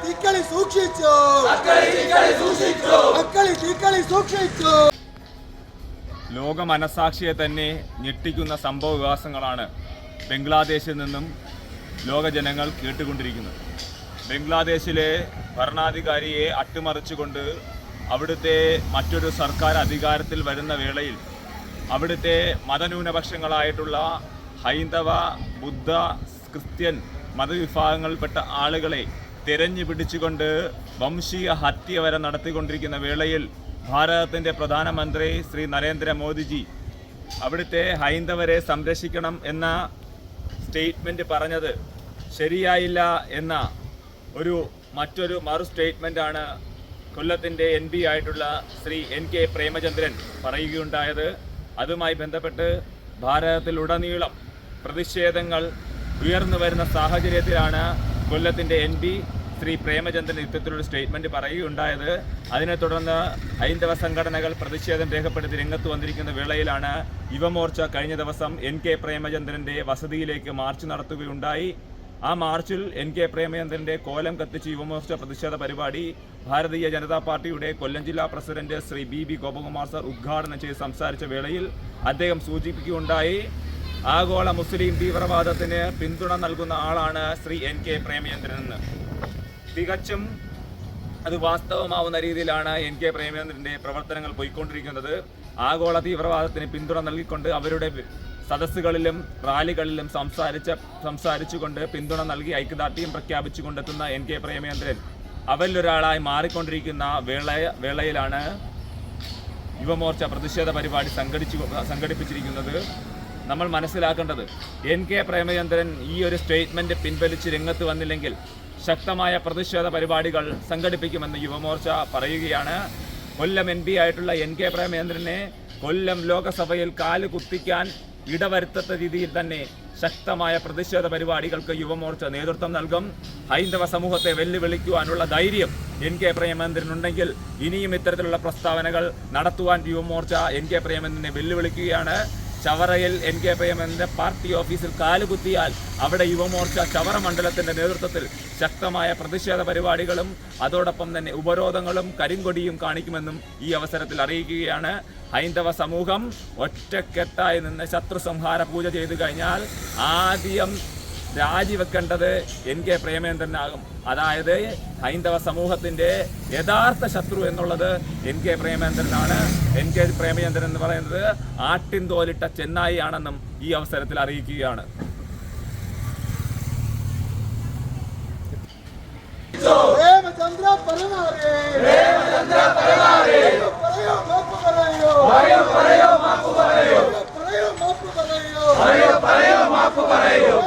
തീക്കളി സൂക്ഷിച്ചു. ലോക മനസാക്ഷിയെ തന്നെ ഞെട്ടിക്കുന്ന സംഭവ വികാസങ്ങളാണ് ബംഗ്ലാദേശിൽ നിന്നും ലോക ജനങ്ങൾ കേട്ടുകൊണ്ടിരിക്കുന്നത്. ബംഗ്ലാദേശിലെ ഭരണാധികാരിയെ അട്ടിമറിച്ചുകൊണ്ട് അവിടുത്തെ മറ്റൊരു സർക്കാർ അധികാരത്തിൽ വരുന്ന വേളയിൽ അവിടുത്തെ മതന്യൂനപക്ഷങ്ങളായിട്ടുള്ള ഹൈന്ദവ, ബുദ്ധ, ക്രിസ്ത്യൻ മതവിഭാഗങ്ങളിൽപ്പെട്ട ആളുകളെ തെരഞ്ഞു പിടിച്ചുകൊണ്ട് വംശീയ ഹത്യ വരെ നടത്തിക്കൊണ്ടിരിക്കുന്ന വേളയിൽ ഭാരതത്തിൻ്റെ പ്രധാനമന്ത്രി ശ്രീ നരേന്ദ്രമോദിജി അവിടുത്തെ ഹൈന്ദവരെ സംരക്ഷിക്കണം എന്ന സ്റ്റേറ്റ്മെൻറ്റ് പറഞ്ഞത് ശരിയായില്ല എന്ന മറ്റൊരു സ്റ്റേറ്റ്മെൻറ്റാണ് കൊല്ലത്തിൻ്റെ MP ആയിട്ടുള്ള ശ്രീ NK പ്രേമചന്ദ്രൻ പറയുകയുണ്ടായത്. അതുമായി ബന്ധപ്പെട്ട് ഭാരതത്തിലുടനീളം പ്രതിഷേധങ്ങൾ ഉയർന്നു വരുന്ന സാഹചര്യത്തിലാണ് കൊല്ലത്തിൻ്റെ MP ശ്രീ പ്രേമചന്ദ്രൻ ഇത്തരത്തിലൊരു സ്റ്റേറ്റ്മെൻറ്റ് പറയുകയുണ്ടായത്. അതിനെ തുടർന്ന് ഹൈന്ദവ സംഘടനകൾ പ്രതിഷേധം രേഖപ്പെടുത്തി രംഗത്ത് വന്നിരിക്കുന്ന വേളയിലാണ് യുവമോർച്ച കഴിഞ്ഞ ദിവസം NK പ്രേമചന്ദ്രൻ്റെ വസതിയിലേക്ക് മാർച്ച് നടത്തുകയുണ്ടായി. ആ മാർച്ചിൽ NK പ്രേമചന്ദ്രൻ്റെ കോലം കത്തിച്ച് യുവമോർച്ച പ്രതിഷേധ പരിപാടി ഭാരതീയ ജനതാ പാർട്ടിയുടെ കൊല്ലം ജില്ലാ president Shri BB Gopakumar sir ഉദ്ഘാടനം ചെയ്ത് സംസാരിച്ച വേളയിൽ അദ്ദേഹം സൂചിപ്പിക്കുകയുണ്ടായി, ആഗോള മുസ്ലിം തീവ്രവാദത്തിന് പിന്തുണ നൽകുന്ന ആളാണ് ശ്രീ NK പ്രേമചന്ദ്രൻ എന്ന്. തികച്ചും അത് വാസ്തവമാവുന്ന രീതിയിലാണ് NK പ്രേമചന്ദ്രൻ്റെ പ്രവർത്തനങ്ങൾ പോയിക്കൊണ്ടിരിക്കുന്നത്. ആഗോള തീവ്രവാദത്തിന് പിന്തുണ നൽകിക്കൊണ്ട് അവരുടെ സദസ്സുകളിലും റാലികളിലും സംസാരിച്ചുകൊണ്ട് പിന്തുണ നൽകി ഐക്യദാർഢ്യം പ്രഖ്യാപിച്ചുകൊണ്ടെത്തുന്ന NK പ്രേമചന്ദ്രൻ അവരിലൊരാളായി മാറിക്കൊണ്ടിരിക്കുന്ന വേളയിലാണ് യുവമോർച്ച പ്രതിഷേധ പരിപാടി സംഘടിപ്പിച്ചിരിക്കുന്നത്. നമ്മൾ മനസ്സിലാക്കേണ്ടത് NK പ്രേമചന്ദ്രൻ ഈ ഒരു സ്റ്റേറ്റ്മെൻറ്റ് പിൻവലിച്ച് രംഗത്ത് വന്നില്ലെങ്കിൽ ശക്തമായ പ്രതിഷേധ പരിപാടികൾ സംഘടിപ്പിക്കുമെന്ന് യുവമോർച്ച പറയുകയാണ്. കൊല്ലം MP ആയിട്ടുള്ള NK പ്രേമചന്ദ്രനെ കൊല്ലം ലോകസഭയിൽ കാല് കുത്തിക്കാൻ ഇടവരുത്താത്ത രീതിയിൽ തന്നെ ശക്തമായ പ്രതിഷേധ പരിപാടികൾക്ക് യുവമോർച്ച നേതൃത്വം നൽകും. ഹൈന്ദവ സമൂഹത്തെ വെല്ലുവിളിക്കുവാനുള്ള ധൈര്യം NK പ്രേമചന്ദ്രനുണ്ടെങ്കിൽ ഇനിയും ഇത്തരത്തിലുള്ള പ്രസ്താവനകൾ നടത്തുവാൻ യുവമോർച്ച NK പ്രേമചന്ദ്രനെ വെല്ലുവിളിക്കുകയാണ്. ചവറയിൽ NK പ്രേമചന്ദ്രന്റെ പാർട്ടി ഓഫീസിൽ കാലുകുത്തിയാൽ അവിടെ യുവമോർച്ച ചവറ മണ്ഡലത്തിന്റെ നേതൃത്വത്തിൽ ശക്തമായ പ്രതിഷേധ പരിപാടികളും അതോടൊപ്പം തന്നെ ഉപരോധങ്ങളും കരിങ്കൊടിയും കാണിക്കുമെന്നും ഈ അവസരത്തിൽ അറിയിക്കുകയാണ്. ഹൈന്ദവ സമൂഹം ഒറ്റക്കെട്ടായി നിന്ന് ശത്രു സംഹാര പൂജ ചെയ്തു കഴിഞ്ഞാൽ ആദ്യം രാജിവെക്കേണ്ടത് NK പ്രേമചന്ദ്രനാകും. അതായത് ഹൈന്ദവ സമൂഹത്തിൻ്റെ യഥാർത്ഥ ശത്രു എന്നുള്ളത് NK പ്രേമചന്ദ്രനാണ്. NK പ്രേമചന്ദ്രൻ എന്ന് പറയുന്നത് ആട്ടിൻതോലിട്ട ചെന്നായി ആണെന്നും ഈ അവസരത്തിൽ അറിയിക്കുകയാണ്. പറയൂ